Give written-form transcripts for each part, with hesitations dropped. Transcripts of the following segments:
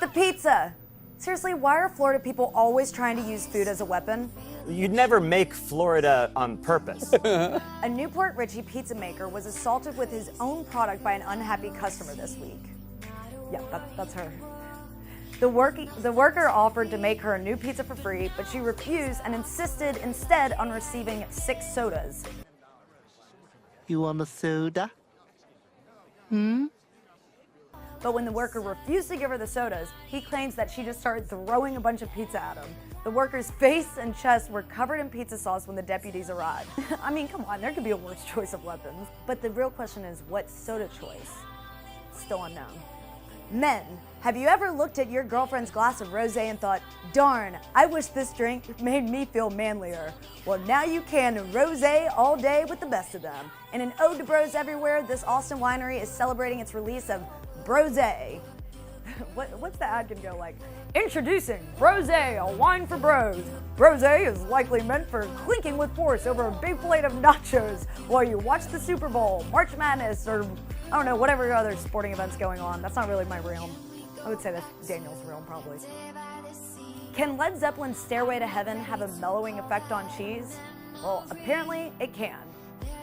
the pizza! Seriously, why are Florida people always trying to use food as a weapon? You'd never make Florida on purpose. A Newport Richie pizza maker was assaulted with his own product by an unhappy customer this week. Yeah, that's her. The worker offered to make her a new pizza for free, but she refused and insisted instead on receiving 6 sodas. You want a soda? But when the worker refused to give her the sodas, he claims that she just started throwing a bunch of pizza at him. The worker's face and chest were covered in pizza sauce when the deputies arrived. I mean, come on, there could be a worse choice of weapons. But the real question is, what soda choice? Still unknown. Men, have you ever looked at your girlfriend's glass of rosé and thought, darn, I wish this drink made me feel manlier? Well, now you can rosé all day with the best of them. In an ode to bros everywhere, this Austin winery is celebrating its release of Brose. What's the ad gonna go like? Introducing Brose, a wine for bros. Brose is likely meant for clinking with force over a big plate of nachos while you watch the Super Bowl, March Madness, or I don't know, whatever other sporting events going on. That's not really my realm. I would say that's Daniel's realm, probably. Can Led Zeppelin's Stairway to Heaven have a mellowing effect on cheese? Well, apparently it can.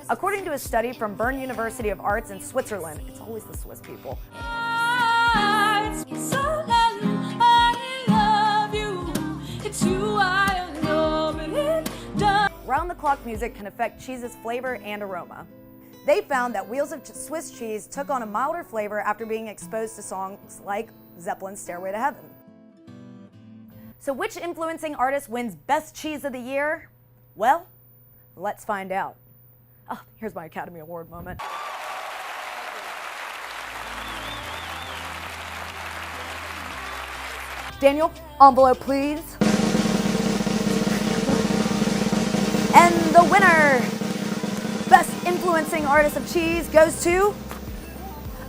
According to a study from Bern University of Arts in Switzerland, it's always the Swiss people. Round-the-clock music can affect cheese's flavor and aroma. They found that Wheels of Swiss cheese took on a milder flavor after being exposed to songs like Zeppelin's Stairway to Heaven. So which influencing artist wins Best Cheese of the Year? Well, let's find out. Oh, here's my Academy Award moment. Daniel, envelope please. And the winner, Best Influencing Artist of Cheese, goes to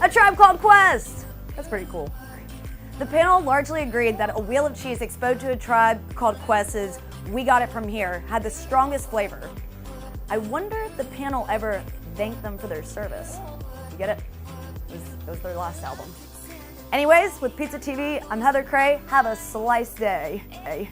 A Tribe Called Quest. That's pretty cool. The panel largely agreed that a wheel of cheese exposed to A Tribe Called Quest's We Got It From Here had the strongest flavor. I wonder if the panel ever thanked them for their service. You get it? It was their last album. Anyways, with PizzaTV, I'm Heather Cray. Have a slice day. Hey.